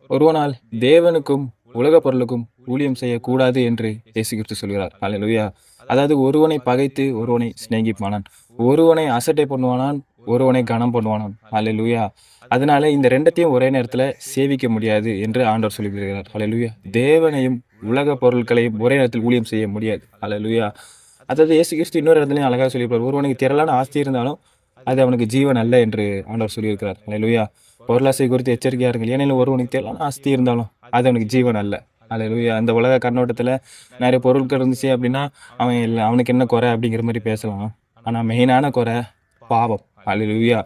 ஒருவனால் தேவனுக்கும் உலக பொருளுக்கும் ஊழியம் செய்யக்கூடாது என்று இயேசு கிறிஸ்து சொல்கிறார். அல்லேலூயா. அதாவது ஒருவனை பகைத்து ஒருவனை சிநேகிப்பானான், ஒருவனை அசட்டை பண்ணுவானான், ஒருவனை கனம் பண்ணுவானான். அல்லேலூயா. அதனால இந்த ரெண்டத்தையும் ஒரே நேரத்துல சேவிக்க முடியாது என்று ஆண்டவர் சொல்லியிருக்கிறார். அல்லேலூயா. தேவனையும் உலக பொருட்களையும் ஒரே நேரத்தில் ஊழியம் செய்ய முடியாது. அல்லேலூயா. அதாவது இயேசு கிறிஸ்து இன்னொரு இடத்துலயும் அழகா சொல்லியிருப்பார். ஒருவனுக்கு திரளான ஆஸ்தி இருந்தாலும் அது அவனுக்கு ஜீவன் அல்ல என்று ஆண்டவர் சொல்லியிருக்கிறார். அல்லேலூயா. பொருளாசை குறித்து எச்சரிக்கையா இருங்கள். ஏனெனில் ஒருவனுக்கு திரளான ஆஸ்தி இருந்தாலும் அது அவனுக்கு ஜீவன் அல்ல. அல்லேலூயா. அந்த உலக கண்ணோட்டத்துல நிறைய பொருட்கள் இருந்துச்சு அப்படின்னா அவனுக்கு என்ன குறை அப்படிங்கிற மாதிரி பேசலாம். ஆனா மெயினான குறை பாவம். அல்லேலூயா.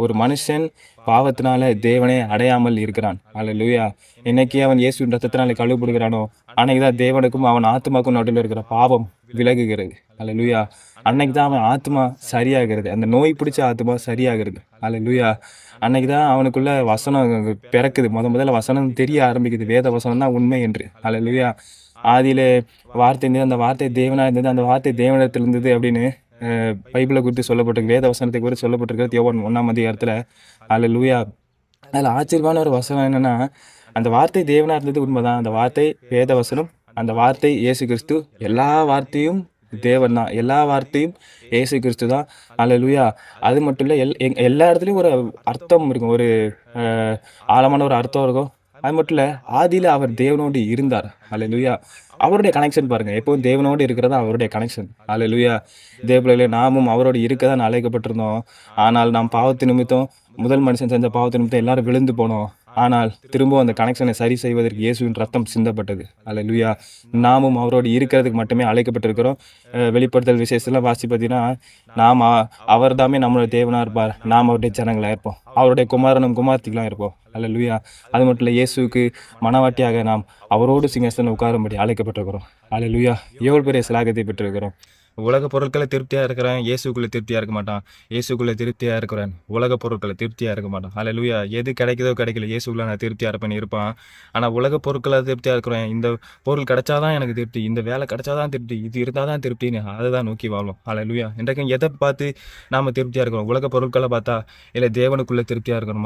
ஒரு மனுஷன் பாவத்தினால தேவனை அடையாமல் இருக்கிறான். அல்லேலூயா. இன்னைக்கு அவன் இயேசுவின் ரத்தத்தினால கழுவப்படுகிறானோ அன்னைக்குதான் தேவனுக்கும் அவன் ஆத்மாக்கும் நடுவில் இருக்கிற பாவம் விலகுகிறது. அல்லேலூயா. அன்னைக்கு தான் அவன் ஆத்மா சரியாகிறது, அந்த நோய் பிடிச்ச ஆத்மா சரியாகிறது. அல்லேலூயா. அன்னைக்கு தான் அவனுக்குள்ள வசனம் பிறக்குது. முதல்ல வசனம் தெரிய ஆரம்பிக்குது. வேத வசனம் தான் உண்மை என்று. அல்லேலூயா. ஆதியிலே வார்த்தை இருந்தது, அந்த வார்த்தை தேவனா இருந்தது, அந்த வார்த்தை தேவனிடத்தில் இருந்தது அப்படின்னு பைபிளை குறித்து சொல்லப்பட்டிருக்கு. வேத வசனத்தை குறித்து சொல்லப்பட்டிருக்கிறது யோவான் 1ஆம் அதிகாரத்துல. அல்லேலூயா. அதில் ஆச்சரியமான ஒரு வசனம் என்னன்னா, அந்த வார்த்தை தேவனா இருந்தது உண்மைதான். அந்த வார்த்தை வேத வசனம், அந்த வார்த்தை இயேசு கிறிஸ்து. எல்லா வார்த்தையும் தேவன் தான், எல்லா வார்த்தையும் இயேசு கிறிஸ்து தான். அல்லேலூயா. அது மட்டும் இல்லை, எல்லா இடத்துலையும் ஒரு அர்த்தம் இருக்கும், ஒரு ஆழமான ஒரு அர்த்தம் இருக்கும். அது மட்டும் இல்லை, ஆதியில் அவர் தேவனோடு இருந்தார். அல்லேலூயா. அவருடைய கனெக்ஷன் பாருங்க, எப்போவும் தேவனோடு இருக்கிறதா அவருடைய கனெக்ஷன். அல்லேலூயா. இதே போல நாமும் அவரோடு இருக்க தான் அழைக்கப்பட்டிருந்தோம். ஆனால் நாம் பாவத்து நிமித்தம், முதல் மனுஷன் செஞ்ச பாவத்து நிமித்தம் எல்லாரும் விழுந்து போனோம். ஆனால் திரும்பவும் அந்த கனெக்ஷனை சரி செய்வதற்கு இயேசுவின் ரத்தம் சிந்தப்பட்டது. அல்லேலூயா. நாமும் அவரோடு இருக்கிறதுக்கு மட்டுமே அழைக்கப்பட்டிருக்கிறோம். வெளிப்படுத்தல் விசேஷத்துல வாசி பார்த்தீங்கன்னா, நாம் அவர் தாமே நம்மளுடைய தேவனா இருப்பார், நாம் அவருடைய ஜனங்களா இருப்போம், அவருடைய குமாரனும் குமார்த்திகளாக இருப்போம். அல்லேலூயா. அது மட்டும் இல்லை, இயேசுக்கு மனவாட்டியாக நாம் அவரோடு சிங்காசனம் உட்காரும்படி அழைக்கப்பட்டிருக்கிறோம். அல்லேலூயா. எவ்வளவு பெரிய சிலாகத்தை பெற்றிருக்கிறோம். உலக பொருட்களை திருப்தியா இருக்கிறேன், இயேசுக்குள்ள திருப்தியா இருக்க மாட்டான். இயேசுக்குள்ள திருப்தியா இருக்கிறேன், உலக பொருட்களை திருப்தியா இருக்க மாட்டான். அல்லேலூயா. எது கிடைக்குதோ கிடைக்கல, இயேசுக்குள்ள நான் திருப்தியா இருப்பேன் இருப்பான். ஆனா உலக பொருட்களை திருப்தியா இருக்கிறேன், இந்த பொருள் கிடைச்சாதான் எனக்கு திருப்தி, இந்த வேலை கிடைச்சாதான் திருப்தி, இது இருந்தாதான் திருப்தின்னு அதுதான் நோக்கி வாழ்வோம். அல்லேலூயா. இன்றைக்கும் எதை பார்த்து நாம திருப்தியா இருக்கிறோம்? உலக பொருட்களை பார்த்தா இல்லை தேவனுக்குள்ள திருப்தியா இருக்கணுமா?